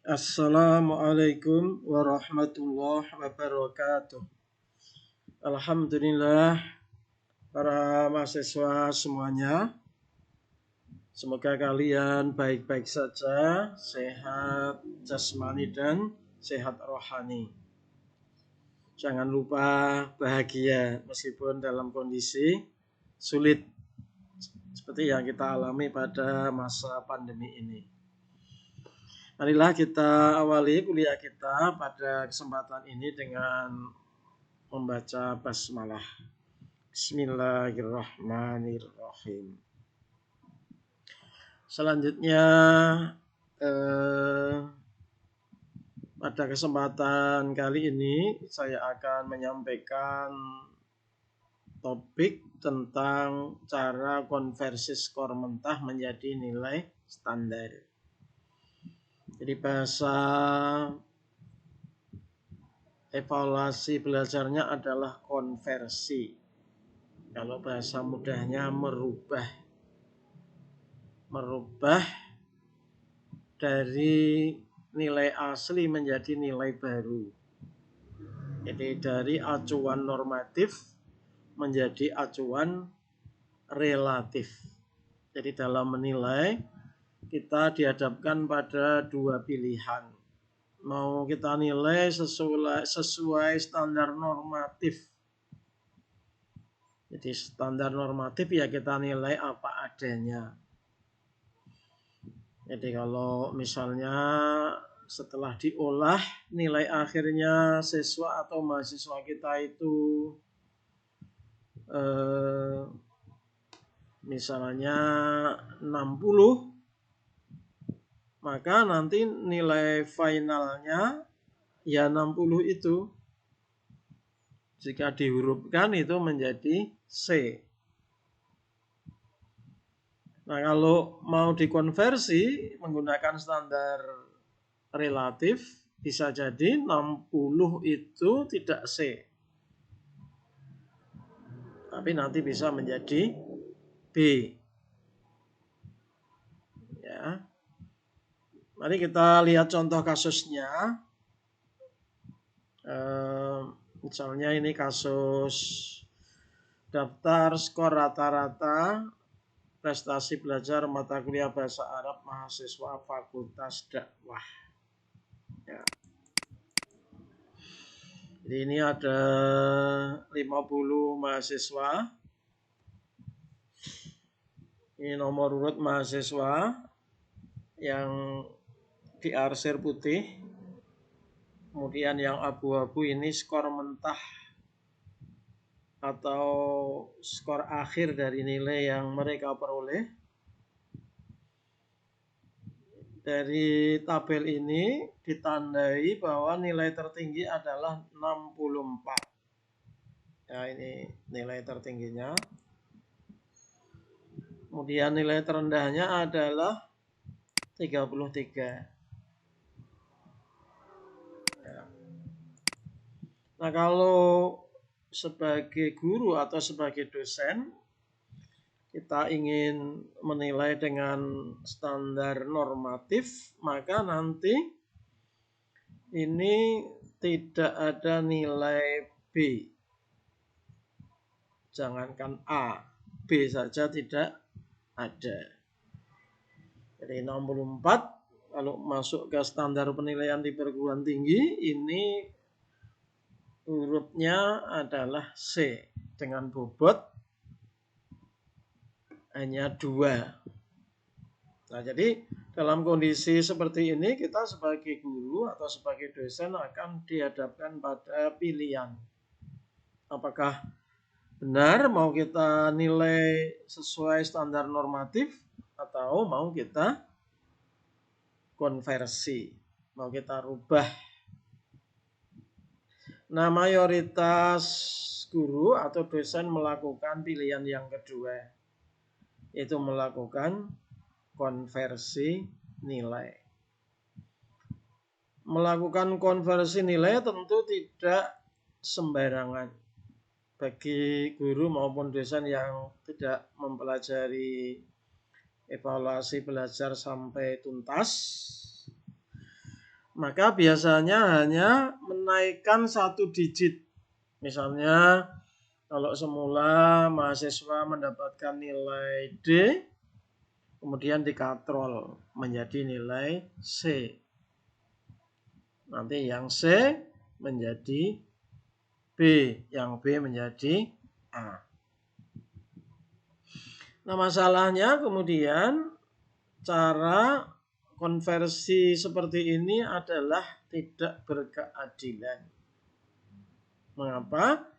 Assalamualaikum warahmatullahi wabarakatuh. Alhamdulillah para mahasiswa semuanya. Semoga kalian baik-baik saja, sehat jasmani dan sehat rohani. Jangan lupa bahagia meskipun dalam kondisi sulit seperti yang kita alami pada masa pandemi ini. Marilah kita awali kuliah kita pada kesempatan ini dengan membaca basmalah. Bismillahirrahmanirrahim. Selanjutnya pada kesempatan kali ini saya akan menyampaikan topik tentang cara konversi skor mentah menjadi nilai standar. Jadi bahasa evaluasi belajarnya adalah konversi. Kalau bahasa mudahnya merubah dari nilai asli menjadi nilai baru. Jadi dari acuan normatif menjadi acuan relatif. Jadi dalam menilai kita dihadapkan pada dua pilihan. Mau kita nilai sesuai standar normatif. Jadi standar normatif ya kita nilai apa adanya. Jadi kalau misalnya setelah diolah nilai akhirnya siswa atau mahasiswa kita itu misalnya 60, maka nanti nilai finalnya ya 60 itu. Jika dihurufkan itu menjadi C. Nah, kalau mau dikonversi menggunakan standar relatif, bisa jadi 60 itu tidak C. Tapi nanti bisa menjadi B. Ya. Mari kita lihat contoh kasusnya. Misalnya ini kasus daftar skor rata-rata prestasi belajar mata kuliah bahasa Arab mahasiswa Fakultas Dakwah. Ya. Jadi ini ada 50 mahasiswa. Ini nomor urut mahasiswa yang diarsir putih. Kemudian yang abu-abu ini skor mentah atau skor akhir dari nilai yang mereka peroleh. Dari tabel ini ditandai bahwa nilai tertinggi adalah 64. Ya, ini nilai tertingginya. Kemudian nilai terendahnya adalah 33. Ya. Nah, kalau sebagai guru atau sebagai dosen kita ingin menilai dengan standar normatif, maka nanti ini tidak ada nilai B. Jangankan A, B saja tidak ada. Jadi 64 kalau masuk ke standar penilaian di perguruan tinggi, ini hurufnya adalah C dengan bobot hanya 2. Nah, jadi dalam kondisi seperti ini kita sebagai guru atau sebagai dosen akan dihadapkan pada pilihan. Apakah benar mau kita nilai sesuai standar normatif atau mau kita konversi, mau kita rubah. Nah, mayoritas guru atau dosen melakukan pilihan yang kedua, yaitu melakukan konversi nilai. Melakukan konversi nilai tentu tidak sembarangan. Bagi guru maupun dosen yang tidak mempelajari evaluasi belajar sampai tuntas, maka biasanya hanya menaikkan 1 digit. Misalnya kalau semula mahasiswa mendapatkan nilai D, kemudian dikatrol menjadi nilai C. Nanti yang C menjadi B, yang B menjadi A. Nah, masalahnya kemudian cara konversi seperti ini adalah tidak berkeadilan. Mengapa?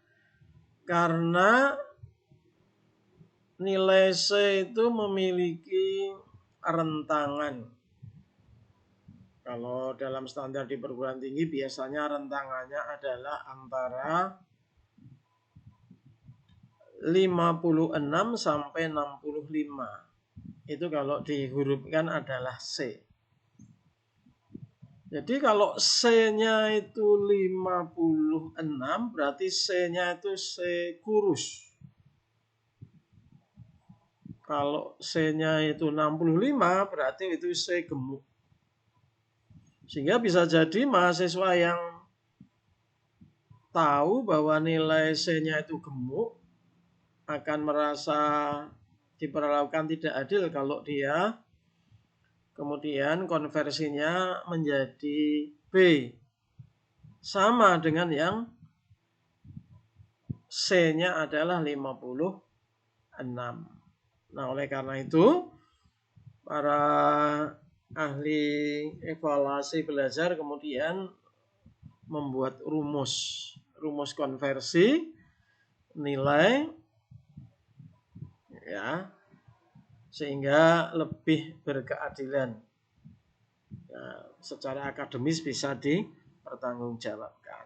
Karena nilai C itu memiliki rentangan. Kalau dalam standar di perguruan tinggi biasanya rentangannya adalah antara 56 sampai 65. Itu kalau dihurufkan adalah C. Jadi kalau C-nya itu 56, berarti C-nya itu C kurus. Kalau C-nya itu 65, berarti itu C gemuk. Sehingga bisa jadi mahasiswa yang tahu bahwa nilai C-nya itu gemuk akan merasa diperlakukan tidak adil kalau dia kemudian konversinya menjadi B. Sama dengan yang C-nya adalah 56. Nah, oleh karena itu, para ahli evaluasi belajar kemudian membuat rumus konversi nilai, ya, sehingga lebih berkeadilan. Ya, secara akademis bisa dipertanggungjawabkan.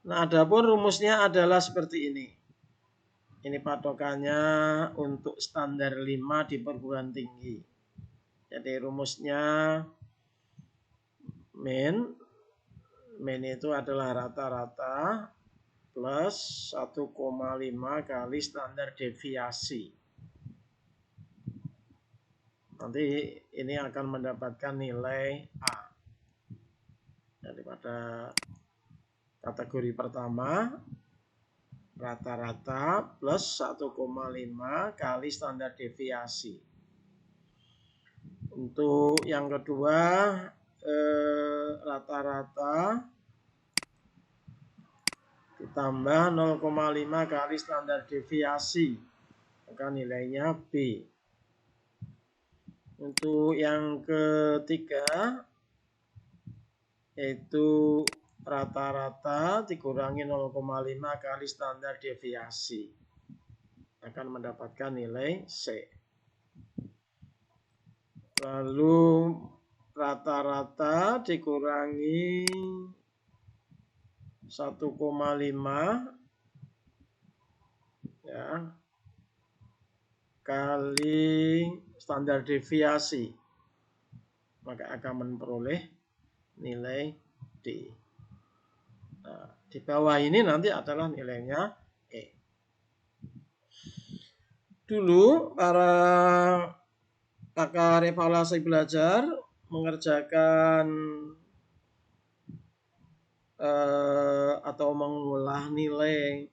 Nah, adapun rumusnya adalah seperti ini. Ini patokannya untuk standar 5 di perguruan tinggi. Jadi rumusnya min itu adalah rata-rata plus 1,5 kali standar deviasi. Nanti ini akan mendapatkan nilai A. Daripada kategori pertama, rata-rata plus 1,5 kali standar deviasi. Untuk yang kedua, rata-rata ditambah 0,5 kali standar deviasi, maka nilainya B. Untuk yang ketiga, yaitu rata-rata dikurangi 0,5 kali standar deviasi, akan mendapatkan nilai C. Lalu rata-rata dikurangi 1,5 ya, kali standar deviasi, maka akan memperoleh nilai D. Nah, di bawah ini nanti adalah nilainya E. Dulu para pakar evaluasi belajar mengerjakan atau mengolah nilai,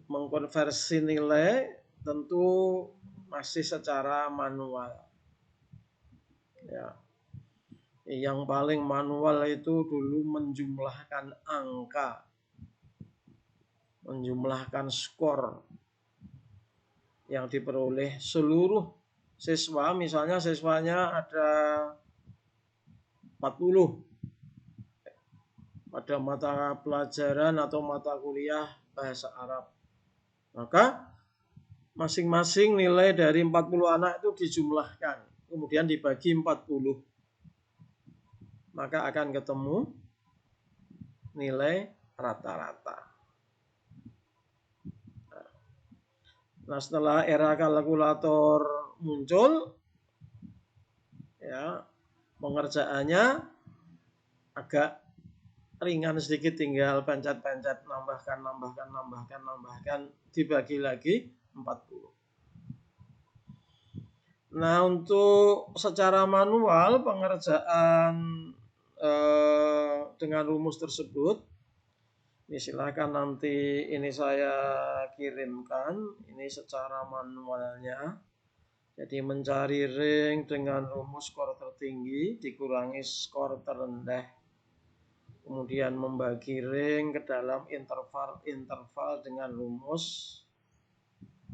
mengkonversi nilai tentu masih secara manual. Ya. Yang paling manual itu dulu menjumlahkan angka, menjumlahkan skor yang diperoleh seluruh siswa. Misalnya siswanya ada 40 pada mata pelajaran atau mata kuliah bahasa Arab. Maka masing-masing nilai dari 40 anak itu dijumlahkan, kemudian dibagi 40. Maka akan ketemu nilai rata-rata. Nah, setelah era kalkulator muncul, ya, pengerjaannya agak ringan sedikit, tinggal pencet-pencet, nambahkan, dibagi lagi 40. Nah, untuk secara manual pengerjaan dengan rumus tersebut, ini silakan nanti ini saya kirimkan ini secara manualnya. Jadi mencari ring dengan rumus skor tertinggi dikurangi skor terendah. Kemudian membagi ring ke dalam interval dengan rumus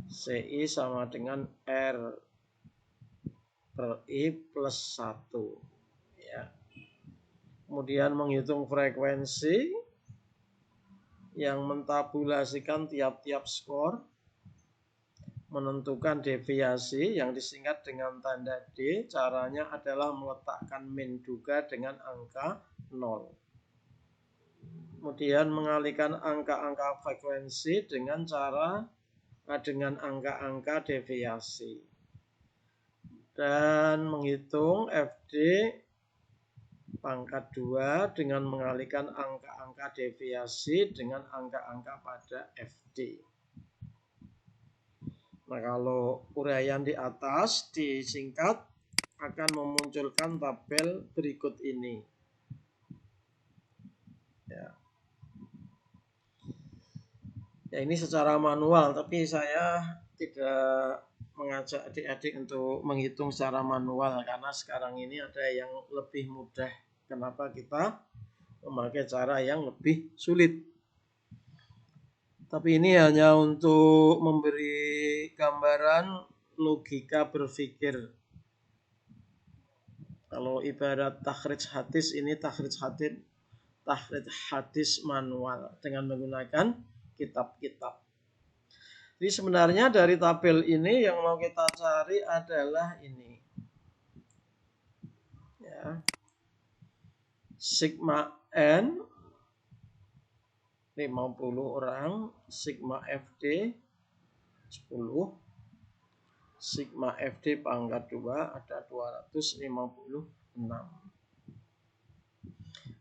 CI sama dengan R per I plus 1. Ya. Kemudian menghitung frekuensi yang mentabulasikan tiap-tiap skor, menentukan deviasi yang disingkat dengan tanda D. Caranya adalah meletakkan min duga dengan angka 0. Kemudian mengalihkan angka-angka frekuensi dengan angka-angka deviasi. Dan menghitung FD pangkat 2 dengan mengalihkan angka-angka deviasi dengan angka-angka pada FD. Nah, kalau uraian di atas disingkat akan memunculkan tabel berikut ini. Ya, ini secara manual, tapi saya tidak mengajak adik-adik untuk menghitung secara manual karena sekarang ini ada yang lebih mudah. Kenapa kita memakai cara yang lebih sulit? Tapi ini hanya untuk memberi gambaran logika berpikir. Kalau ibarat takhrij hadis, ini takhrij hadis manual dengan menggunakan kitab-kitab. Jadi sebenarnya dari tabel ini yang mau kita cari adalah ini. Ya. Sigma N 50 orang, sigma FD 10, sigma FD pangkat 2 ada 256.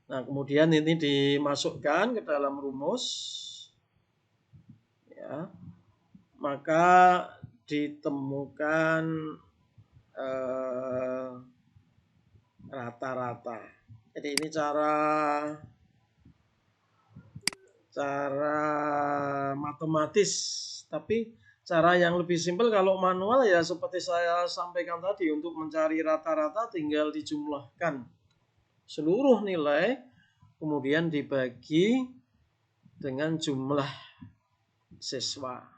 Nah, kemudian ini dimasukkan ke dalam rumus. Ya. Maka ditemukan rata-rata. Jadi ini cara matematis, tapi cara yang lebih simpel kalau manual ya seperti saya sampaikan tadi, untuk mencari rata-rata tinggal dijumlahkan seluruh nilai kemudian dibagi dengan jumlah siswa.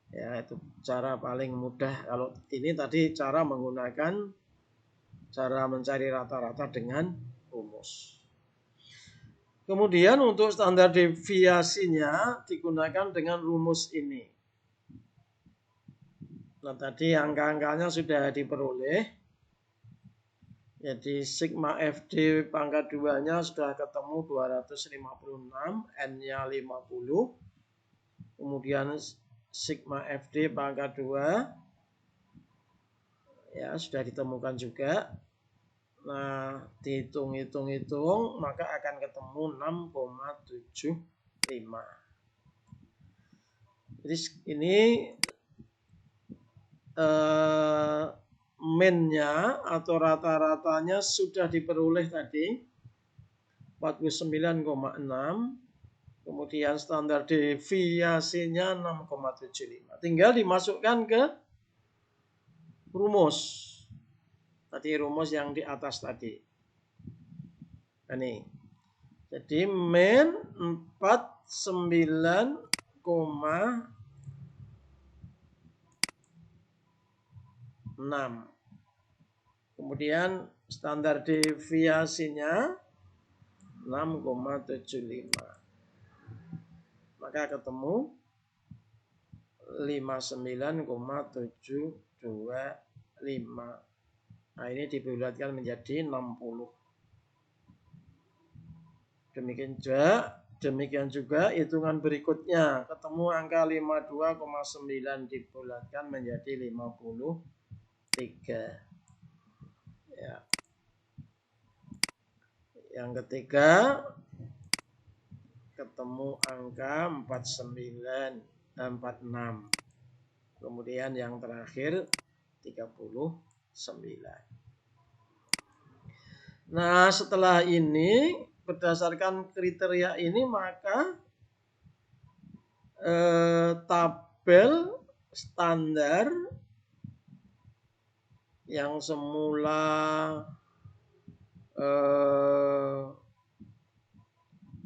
Ya, itu cara paling mudah. Kalau ini tadi cara menggunakan cara mencari rata-rata dengan rumus. Kemudian untuk standar deviasinya digunakan dengan rumus ini. Nah, tadi angka-angkanya sudah diperoleh. Jadi sigma FD pangkat 2-nya sudah ketemu 256, N-nya 50. Kemudian sigma FD pangkat 2 ya sudah ditemukan juga. Nah, dihitung-hitung maka akan ketemu 6,75. Jadi ini min-nya atau rata-ratanya sudah diperoleh tadi 49,6. Kemudian standar deviasinya 6,75. Tinggal dimasukkan ke rumus. Tadi rumus yang di atas tadi. Ini. Jadi min 49,6. Kemudian standar deviasinya 6,75. Maka ketemu 59,725. Nah, ini dibulatkan menjadi 60. Demikian juga hitungan berikutnya. Ketemu angka 52,9 dibulatkan menjadi 53. Ya. Yang ketiga ketemu angka 46. Kemudian yang terakhir Nah, setelah ini berdasarkan kriteria ini maka tabel standar yang semula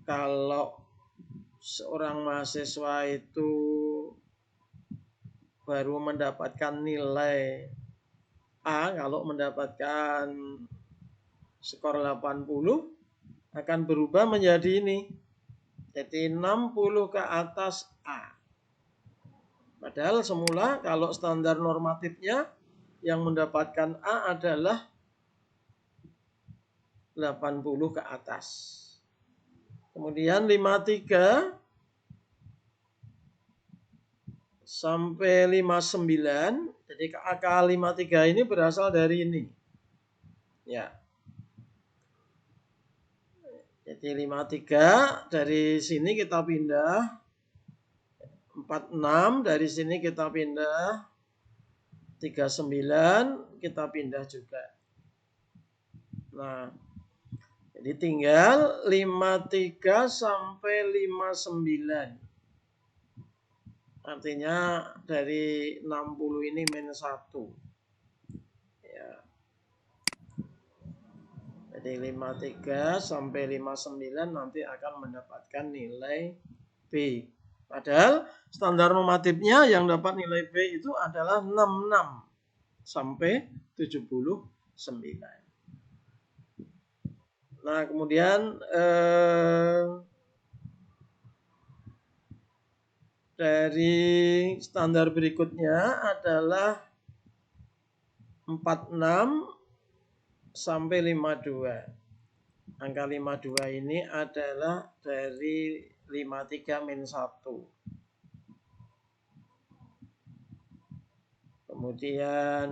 kalau seorang mahasiswa itu baru mendapatkan nilai A, kalau mendapatkan skor 80 akan berubah menjadi ini. Jadi 60 ke atas A. Padahal semula kalau standar normatifnya yang mendapatkan A adalah 80 ke atas. Kemudian 53 sampai 59. Jadi angka 53 ini berasal dari ini. Ya. Jadi 53 dari sini kita pindah. 46 dari sini kita pindah. 39 kita pindah juga. Nah, jadi tinggal 53 sampai 59. Artinya dari 60 ini min 1. Ya. Jadi 53 sampai 59 nanti akan mendapatkan nilai B. Padahal standar normatifnya yang dapat nilai B itu adalah 66 sampai 79. Nah, kemudian dari standar berikutnya adalah 46 sampai 52. Angka 52 ini adalah dari 53 min 1. Kemudian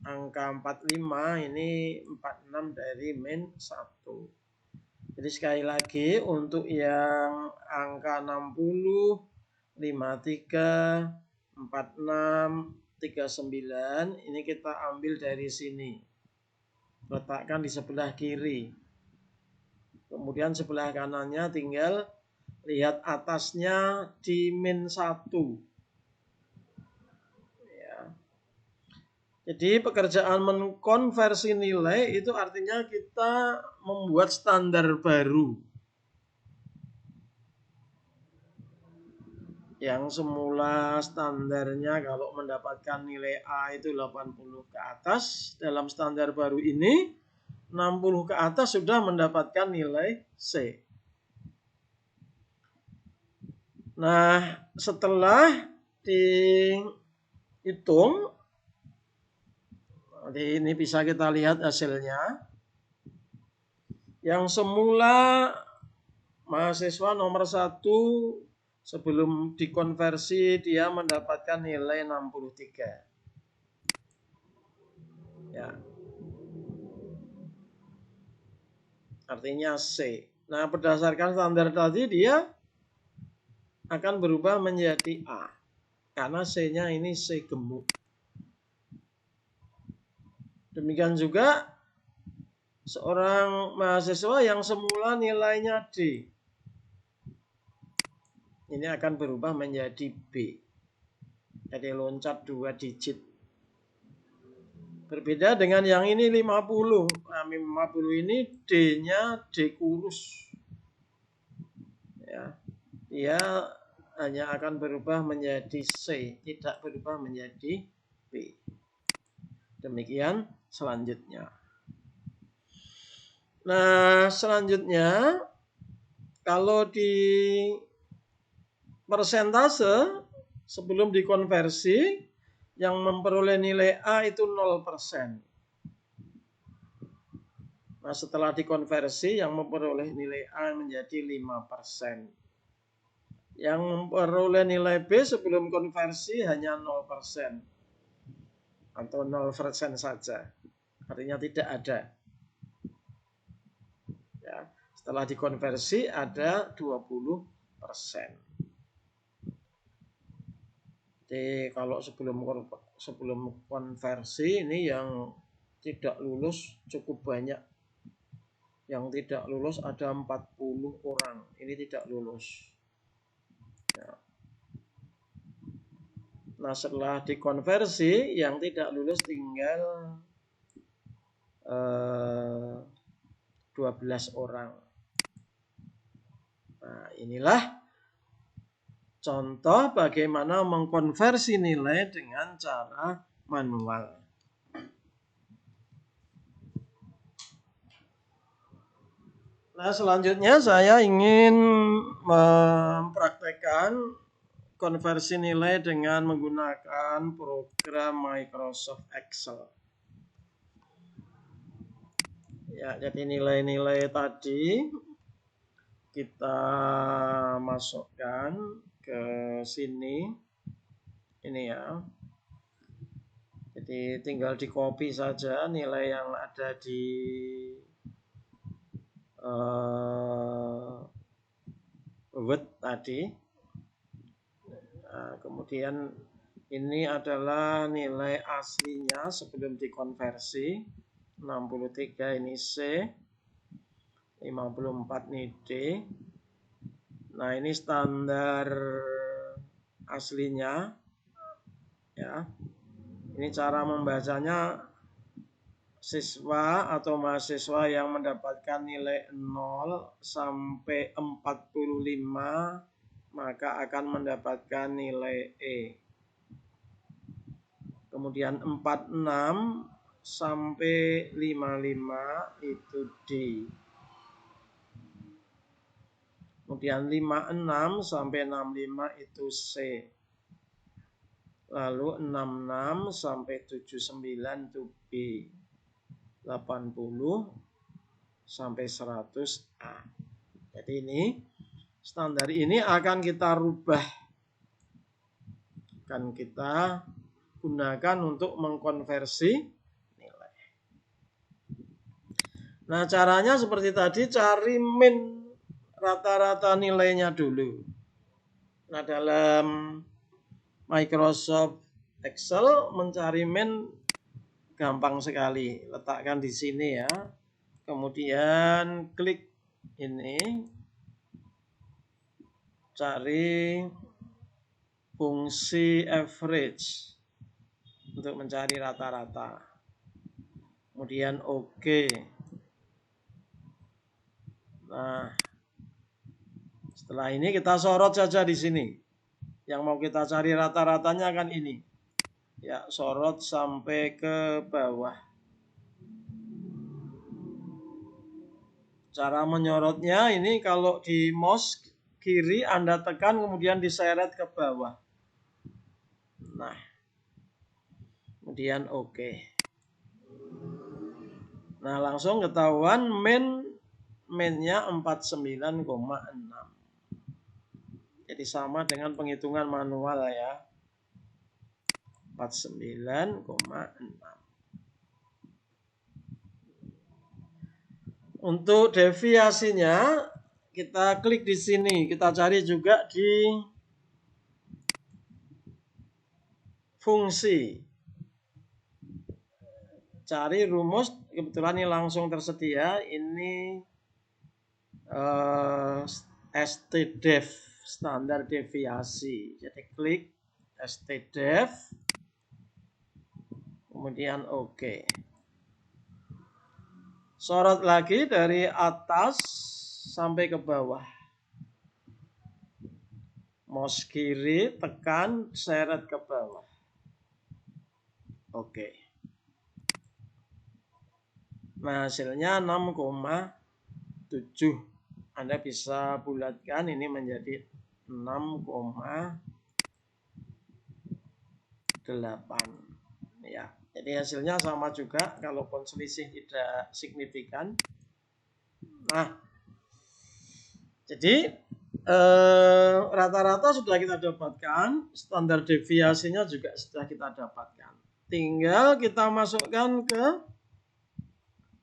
angka 45 ini 46 dari min 1. Jadi sekali lagi untuk yang angka 60, 53, 46, 39 ini kita ambil dari sini. Letakkan di sebelah kiri. Kemudian sebelah kanannya tinggal lihat atasnya di min 1. Ya. Jadi pekerjaan mengkonversi nilai itu artinya kita membuat standar baru. Yang semula standarnya kalau mendapatkan nilai A itu 80 ke atas. Dalam standar baru ini 60 ke atas sudah mendapatkan nilai C. Nah, setelah dihitung, ini bisa kita lihat hasilnya. Yang semula mahasiswa nomor 1 sebelum dikonversi dia mendapatkan nilai 63. Ya. Artinya C. Nah, berdasarkan standar tadi dia akan berubah menjadi A. Karena C-nya ini C gemuk. Demikian juga seorang mahasiswa yang semula nilainya D. Ini akan berubah menjadi B. Jadi loncat 2 digit. Berbeda dengan yang ini 50. Nah, 50 ini D-nya D kurus. Ya. Dia hanya akan berubah menjadi C, tidak berubah menjadi B. Demikian selanjutnya. Nah, selanjutnya kalau di persentase sebelum dikonversi yang memperoleh nilai A itu 0%. Nah, setelah dikonversi yang memperoleh nilai A menjadi 5%. Yang memperoleh nilai B sebelum konversi hanya 0%. Atau 0% saja. Artinya tidak ada. Ya, setelah dikonversi ada 20%. Jadi kalau sebelum konversi ini yang tidak lulus cukup banyak. Yang tidak lulus ada 40 orang. Ini tidak lulus. Ya. Nah, setelah dikonversi yang tidak lulus tinggal 12 orang. Nah, inilah contoh bagaimana mengkonversi nilai dengan cara manual. Nah, selanjutnya saya ingin mempraktekkan konversi nilai dengan menggunakan program Microsoft Excel. Ya, jadi nilai-nilai tadi kita masukkan ke sini. Ini ya. Jadi tinggal di copy saja nilai yang ada di Word tadi. Nah, kemudian ini adalah nilai aslinya sebelum dikonversi. 63 ini C, 54 ini D. Nah, ini standar aslinya. Ya. Ini cara membacanya, siswa atau mahasiswa yang mendapatkan nilai 0 sampai 45 maka akan mendapatkan nilai E. Kemudian 46 sampai 55 itu D. Kemudian 56 sampai 65 itu C. Lalu 66 sampai 79 itu B. 80 sampai 100 A. Jadi ini standar ini akan kita rubah. Akan kita gunakan untuk mengkonversi nilai. Nah, caranya seperti tadi, cari min rata-rata nilainya dulu. Nah, dalam Microsoft Excel mencari min gampang sekali. Letakkan di sini ya. Kemudian klik ini. Cari fungsi average untuk mencari rata-rata. Kemudian OK. Nah, setelah ini kita sorot saja di sini. Yang mau kita cari rata-ratanya kan ini. Ya, sorot sampai ke bawah. Cara menyorotnya ini kalau di mouse kiri Anda tekan kemudian diseret ke bawah. Nah, kemudian OK. Nah, langsung ketahuan min-nya 49,6. Jadi sama dengan penghitungan manual ya. 49,6. Untuk deviasinya kita klik di sini. Kita cari juga di fungsi. Cari rumus, kebetulan ini langsung tersedia. Ini stdef, standar deviasi. Jadi klik stdef, kemudian OK. Sorot lagi dari atas sampai ke bawah. Mouse kiri tekan, seret ke bawah. OK. Nah, hasilnya 6,7. Anda bisa bulatkan ini menjadi 6,8. Ya, jadi hasilnya sama juga kalaupun selisih tidak signifikan. Nah, jadi rata-rata sudah kita dapatkan, standar deviasinya juga sudah kita dapatkan. Tinggal kita masukkan ke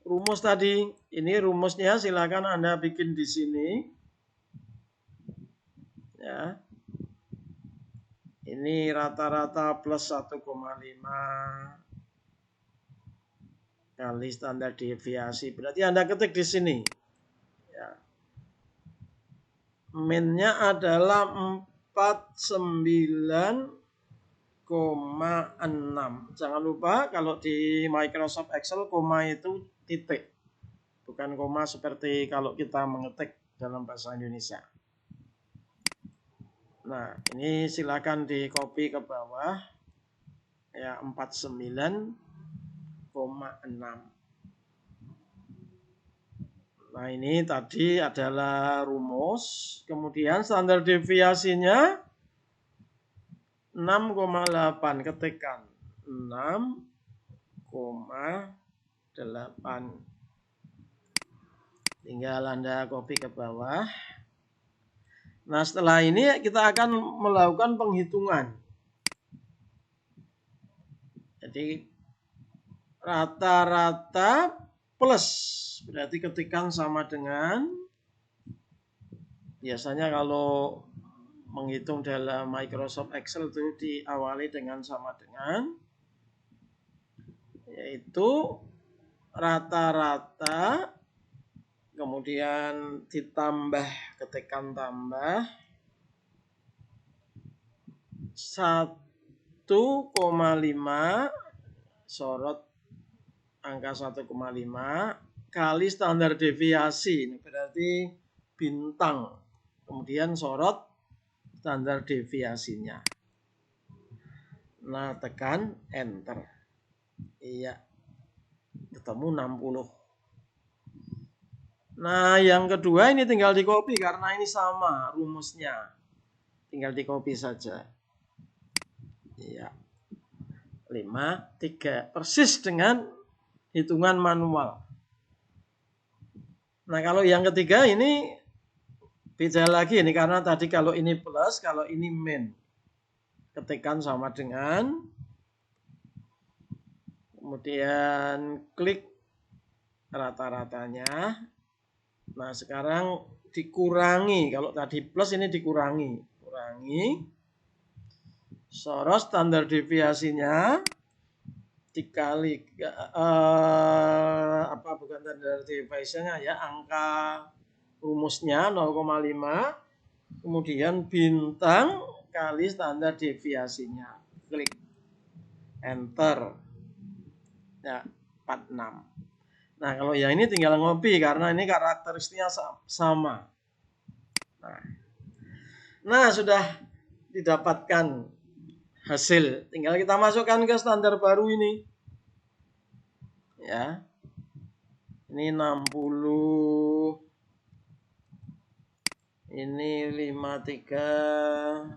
rumus tadi. Ini rumusnya, silakan Anda bikin di sini. Ya. Ini rata-rata plus 1,5 kali standar deviasi. Berarti Anda ketik di sini. Ya. Min-nya adalah 49,6. Jangan lupa kalau di Microsoft Excel koma itu titik. Bukan koma seperti kalau kita mengetik dalam bahasa Indonesia. Nah, ini silakan di copy ke bawah. Ya, 49,6. Nah, ini tadi adalah rumus. Kemudian standar deviasinya 6,8. Ketikkan 6,8. Tinggal Anda copy ke bawah. Nah, setelah ini kita akan melakukan penghitungan. Jadi rata-rata plus, berarti ketikkan sama dengan, biasanya kalau menghitung dalam Microsoft Excel itu diawali dengan sama dengan, yaitu rata-rata, kemudian ditambah, ketikkan tambah 1,5 sorot angka 1,5 kali standar deviasi. Ini berarti bintang. Kemudian sorot standar deviasinya. Nah, tekan enter. Iya. Ketemu 60. Nah, yang kedua ini tinggal di copy karena ini sama rumusnya. Tinggal di copy saja. Iya. 5, 3. Persis dengan hitungan manual. Nah, kalau yang ketiga ini beda lagi ini karena tadi kalau ini plus, kalau ini min. Ketikkan sama dengan, kemudian klik rata-ratanya. Nah, sekarang dikurangi. Kalau tadi plus ini dikurangi. Kurangi. Sorot standar deviasinya dikali bukan standar deviasinya ya, angka rumusnya 0,5, kemudian bintang kali standar deviasinya. Klik enter. Ya, 46. Nah, kalau yang ini tinggal ngopi karena ini karakteristiknya sama. Nah, sudah didapatkan hasil. Tinggal kita masukkan ke standar baru ini. Ya. Ini 60. Ini 53.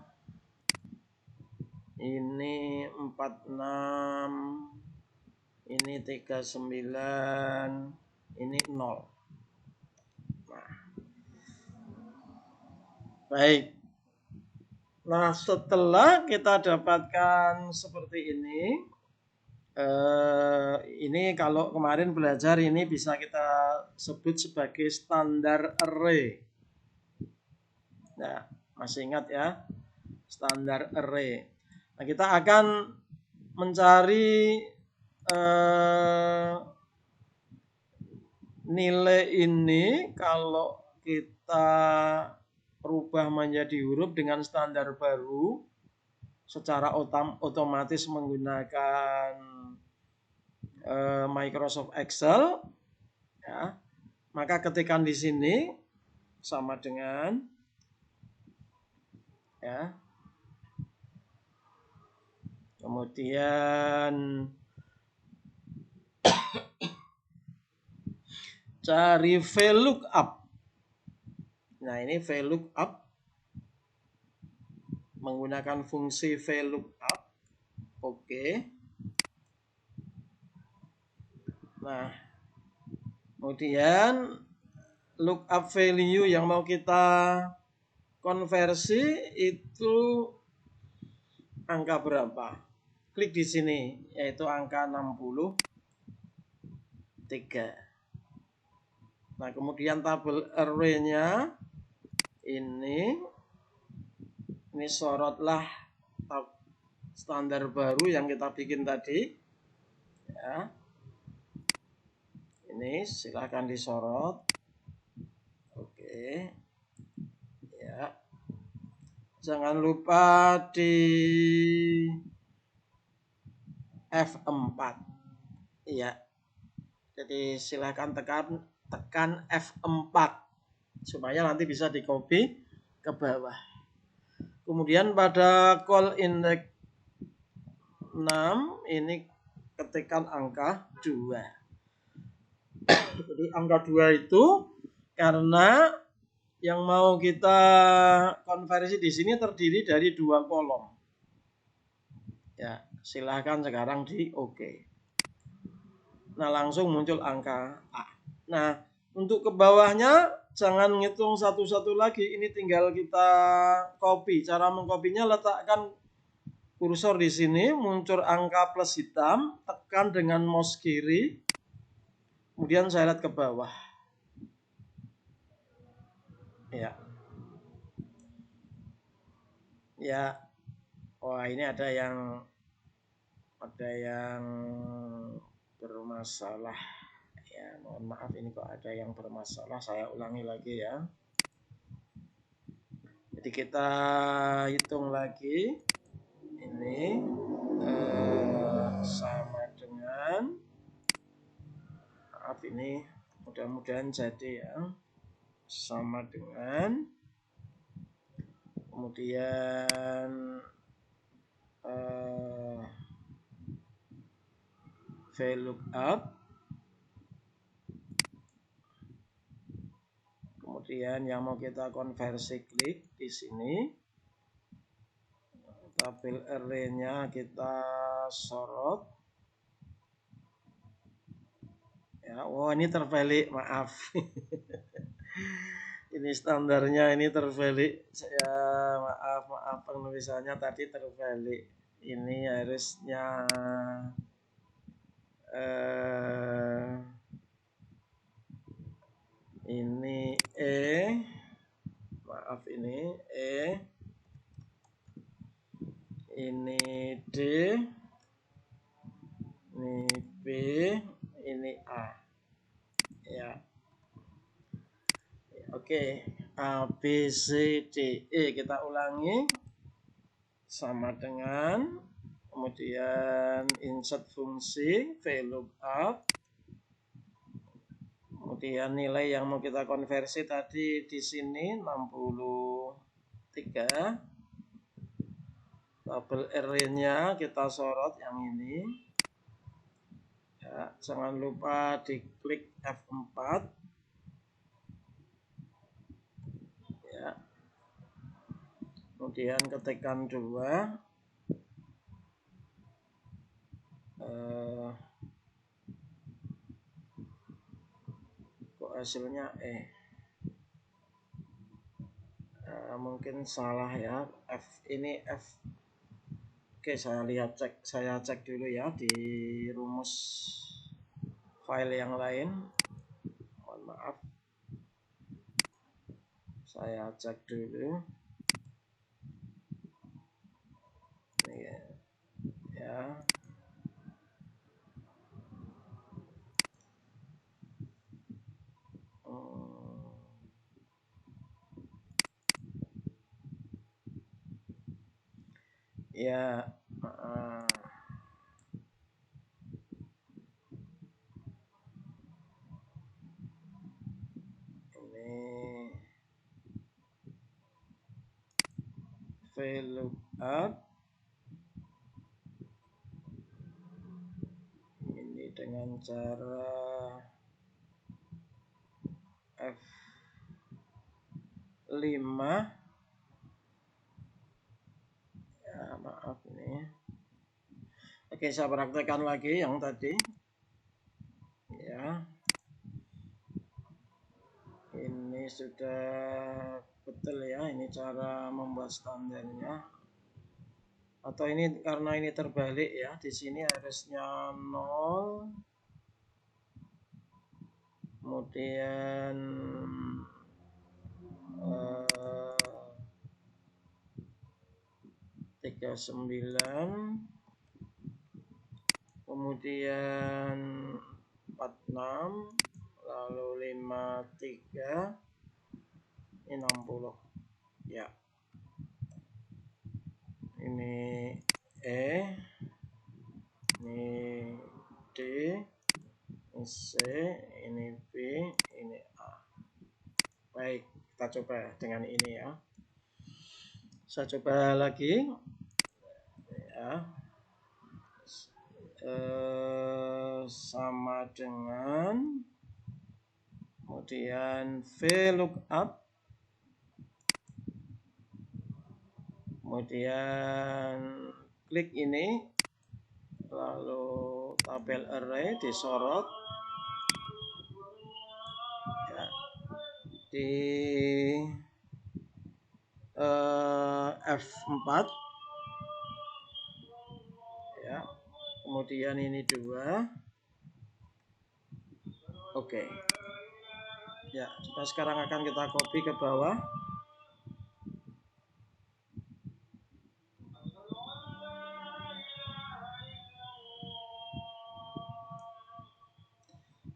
Ini 46. Ini 39. Ini 0. Nah. Baik. Nah, setelah kita dapatkan seperti ini kalau kemarin belajar ini bisa kita sebut sebagai standar array. Nah, masih ingat ya? Standar array. Nah, kita akan mencari nilai ini kalau kita rubah menjadi huruf dengan standar baru secara otomatis menggunakan Microsoft Excel, ya, maka ketikkan di sini sama dengan, ya, kemudian cari VLOOKUP. Nah, ini VLOOKUP menggunakan fungsi VLOOKUP. Oke. Nah, kemudian lookup value yang mau kita konversi itu angka berapa? Klik di sini, yaitu angka 63. Nah, kemudian tabel array-nya ini sorotlah standar baru yang kita bikin tadi. Ya. Ini silakan disorot. Oke. Ya. Jangan lupa di F4. Iya. Jadi silakan tekan F4 supaya nanti bisa di copy ke bawah. Kemudian pada call index 6 ini ketikkan angka 2. Jadi angka 2 itu karena yang mau kita konversi di sini terdiri dari 2 kolom. Ya, silahkan sekarang di OK. Nah, langsung muncul angka A. Nah, untuk ke bawahnya jangan ngitung satu-satu lagi. Ini tinggal kita copy. Cara mengkopinya letakkan kursor di sini, muncul angka plus hitam, tekan dengan mouse kiri, kemudian seret ke bawah. Ya. Ya. Wah, ini ada yang bermasalah. Ya, mohon maaf ini kok ada yang bermasalah. Saya ulangi lagi ya. Jadi kita hitung lagi. Ini sama dengan, maaf ini mudah-mudahan jadi ya, sama dengan, kemudian VLOOKUP, kemudian yang mau kita konversi klik di sini, tabel array-nya kita sorot. Ya, oh ini terbalik, maaf. Ini standarnya ini terbalik. Saya maaf penulisannya tadi terbalik. Ini harusnya ini maaf ini ini D, ini B, ini A. Ya. Oke, A, B, C, D, E kita ulangi. Sama dengan, kemudian insert fungsi VLOOKUP. Kemudian nilai yang mau kita konversi tadi di sini 63. Tabel array-nya kita sorot yang ini. Ya, jangan lupa diklik F4. Ya. Kemudian ketikkan 2. Kok hasilnya mungkin salah ya. Ini F. Oke, saya cek dulu ya di rumus file yang lain. Mohon maaf. Saya cek dulu. Ini ya. Ya, ini VLOOKUP ini dengan cara F5. Ya, maaf ini. Oke, saya praktekkan lagi yang tadi. Ya. Ini sudah betul ya, ini cara membuat standarnya. Atau ini karena ini terbalik ya, di sini harusnya 0. Kemudian 39, kemudian 46, lalu 53, ini 60. Ya. Ini E, ini D, ini C, ini B, ini A. Baik, kita coba dengan ini ya. Saya coba lagi ya. Sama dengan kemudian VLOOKUP, kemudian klik ini, lalu tabel array disorot ya, di F4 ya, kemudian ini 2. Oke. Ya, sekarang akan kita copy ke bawah.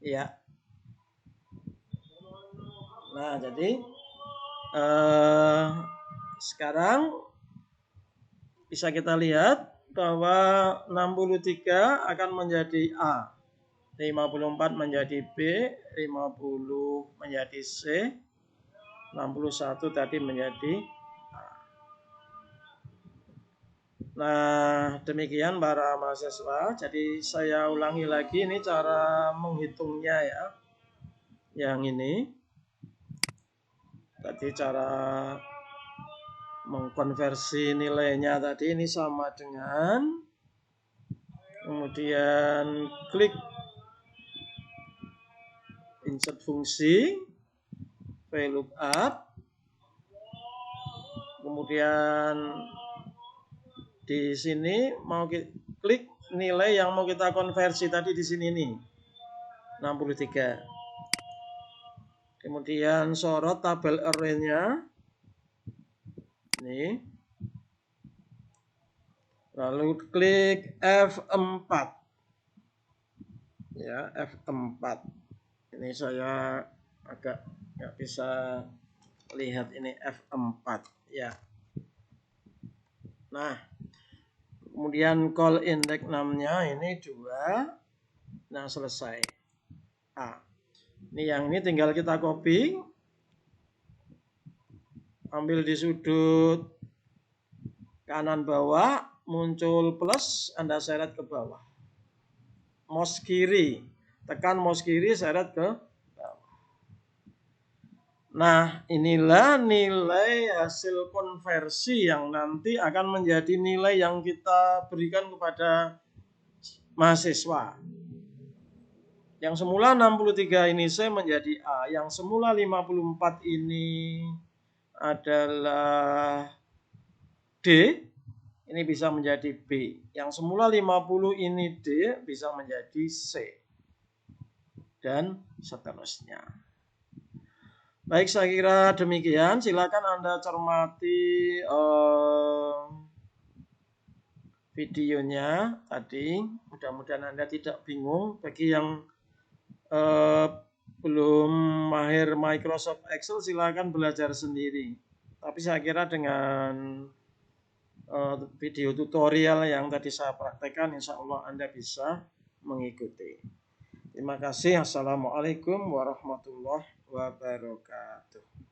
Ya. Nah, jadi sekarang bisa kita lihat bahwa 63 akan menjadi A, 54 menjadi B, 50 menjadi C, 61 tadi menjadi A. Nah, demikian para mahasiswa. Jadi saya ulangi lagi ini cara menghitungnya ya. Yang ini tadi cara mengkonversi nilainya tadi ini sama dengan, kemudian klik insert fungsi VLOOKUP, kemudian di sini mau klik nilai yang mau kita konversi tadi di sini nih 63. Kemudian sorot tabel array-nya ini, lalu klik F4 ya, F4. Ini saya agak nggak bisa lihat ini F4 ya. Nah, kemudian call index 6-nya ini 2. Nah, selesai. A. Ini yang ini tinggal kita copy, ambil di sudut kanan bawah, muncul plus, Anda seret ke bawah. Mouse kiri, tekan mouse kiri, seret ke bawah. Nah, inilah nilai hasil konversi yang nanti akan menjadi nilai yang kita berikan kepada mahasiswa. Yang semula 63 ini C menjadi A, yang semula 54 ini adalah D, ini bisa menjadi B. Yang semula 50 ini D, bisa menjadi C. Dan seterusnya. Baik, saya kira demikian. Silakan Anda cermati videonya tadi. Mudah-mudahan Anda tidak bingung. Bagi yang belum mahir Microsoft Excel, silakan belajar sendiri. Tapi saya kira dengan video tutorial yang tadi saya praktekkan, insya Allah Anda bisa mengikuti. Terima kasih. Assalamualaikum warahmatullahi wabarakatuh.